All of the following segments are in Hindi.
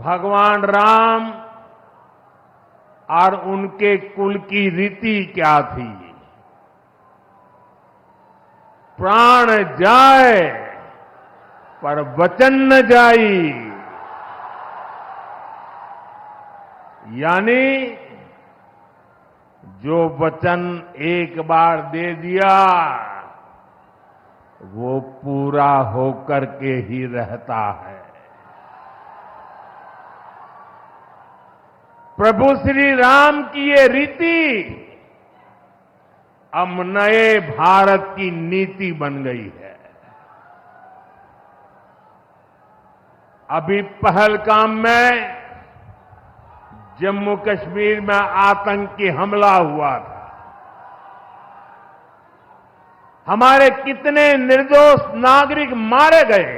भगवान राम और उनके कुल की रीति क्या थी। प्राण जाए पर वचन न जाई, यानी जो वचन एक बार दे दिया वो पूरा होकर के ही रहता है। प्रभु श्री राम की ये रीति अब नए भारत की नीति बन गई है। अभी पहलगाम में जम्मू कश्मीर में आतंकी हमला हुआ था। हमारे कितने निर्दोष नागरिक मारे गए।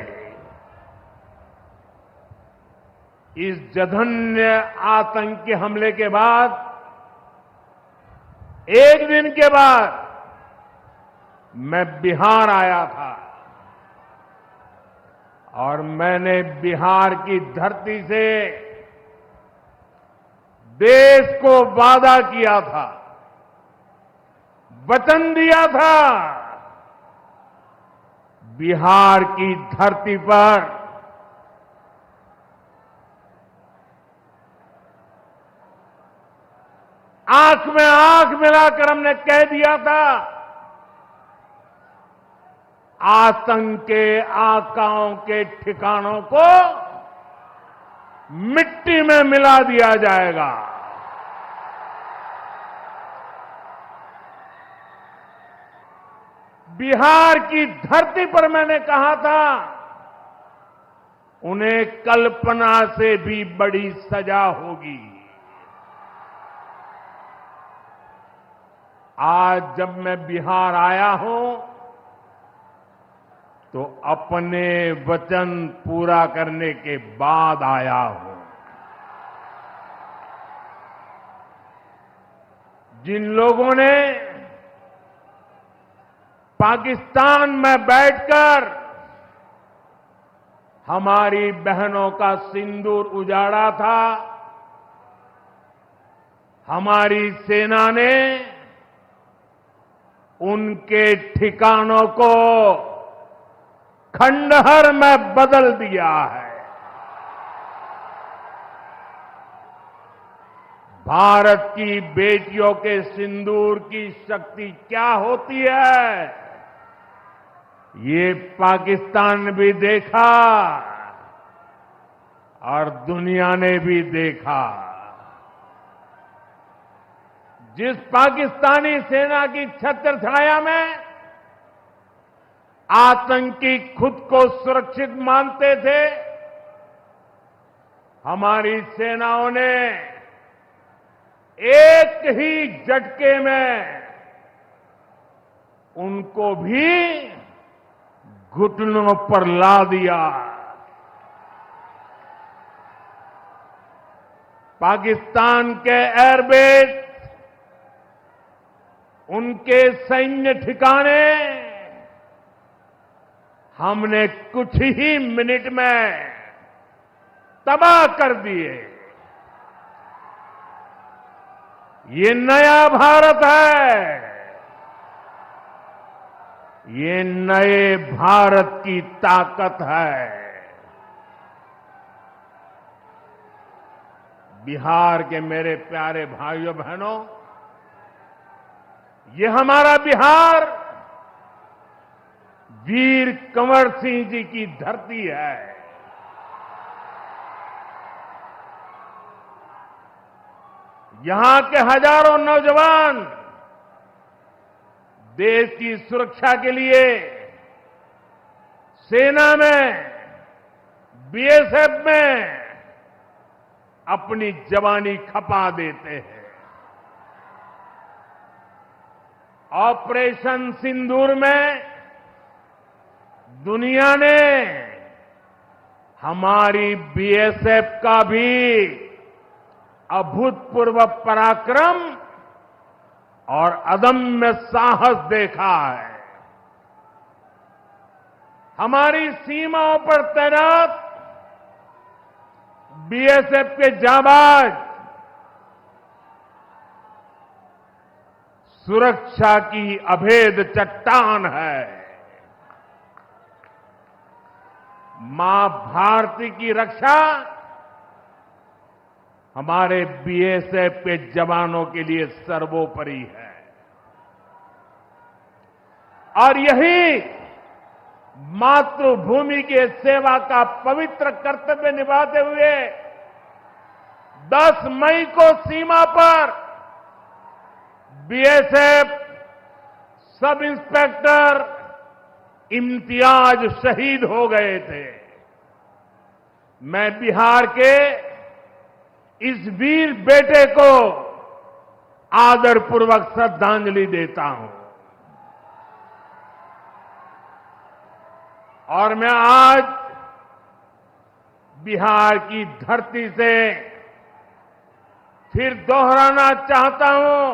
इस जघन्य आतंकी हमले के बाद एक दिन के बाद मैं बिहार आया था और मैंने बिहार की धरती से देश को वादा किया था, वचन दिया था, बिहार की धरती पर आंख में आंख मिलाकर हमने कह दिया था, आतंक के आकाओं के ठिकानों को मिट्टी में मिला दिया जाएगा। बिहार की धरती पर मैंने कहा था, उन्हें कल्पना से भी बड़ी सजा होगी। आज जब मैं बिहार आया हूं तो अपने वचन पूरा करने के बाद आया हूं। जिन लोगों ने पाकिस्तान में बैठकर हमारी बहनों का सिंदूर उजाड़ा था, हमारी सेना ने उनके ठिकानों को खंडहर में बदल दिया है। भारत की बेटियों के सिंदूर की शक्ति क्या होती है, ये पाकिस्तान ने भी देखा और दुनिया ने भी देखा। जिस पाकिस्तानी सेना की छत्र छाया में आतंकी खुद को सुरक्षित मानते थे, हमारी सेनाओं ने एक ही झटके में उनको भी घुटनों पर ला दिया। पाकिस्तान के एयरबेस, उनके सैन्य ठिकाने हमने कुछ ही मिनट में तबाह कर दिए। ये नया भारत है, ये नए भारत की ताकत है। बिहार के मेरे प्यारे भाइयों बहनों, ये हमारा बिहार वीर कंवर सिंह जी की धरती है। यहां के हजारों नौजवान देश की सुरक्षा के लिए सेना में, बीएसएफ में अपनी जवानी खपा देते हैं। ऑपरेशन सिंदूर में दुनिया ने हमारी बीएसएफ का भी अभूतपूर्व पराक्रम और अदम्य साहस देखा है। हमारी सीमाओं पर तैनात बीएसएफ के जाबाज सुरक्षा की अभेद चट्टान है। मां भारती की रक्षा हमारे बीएसएफ के जवानों के लिए सर्वोपरि है और यही मातृभूमि के सेवा का पवित्र कर्तव्य निभाते हुए 10 मई को सीमा पर बीएसएफ सब इंस्पेक्टर इम्तियाज शहीद हो गए थे। मैं बिहार के इस वीर बेटे को आदरपूर्वक श्रद्धांजलि देता हूं और मैं आज बिहार की धरती से फिर दोहराना चाहता हूं,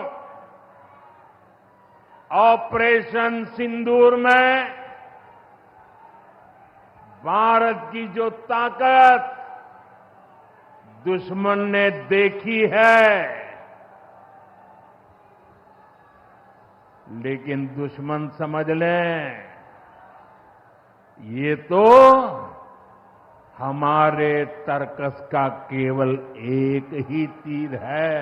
ऑपरेशन सिंदूर में भारत की जो ताकत दुश्मन ने देखी है, लेकिन दुश्मन समझ लें ये तो हमारे तर्कस का केवल एक ही तीर है।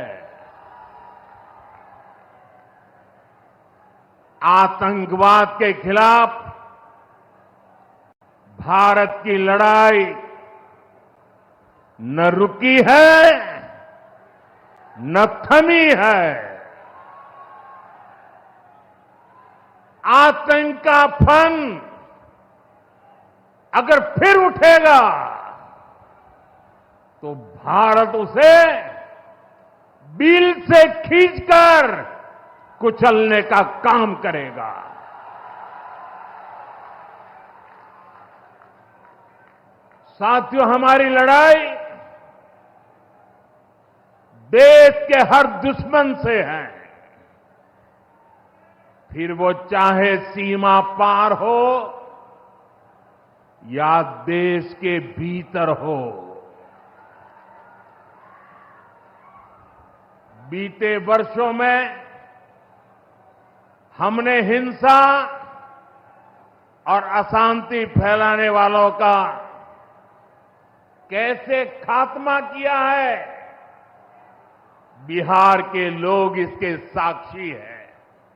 आतंकवाद के खिलाफ भारत की लड़ाई न रुकी है न थमी है। आतंक का फन अगर फिर उठेगा तो भारत उसे बिल से खींचकर कुचलने का काम करेगा। साथियों, हमारी लड़ाई देश के हर दुश्मन से है, फिर वो चाहे सीमा पार हो या देश के भीतर हो। बीते वर्षों में हमने हिंसा और अशांति फैलाने वालों का कैसे खात्मा किया है, बिहार के लोग इसके साक्षी हैं।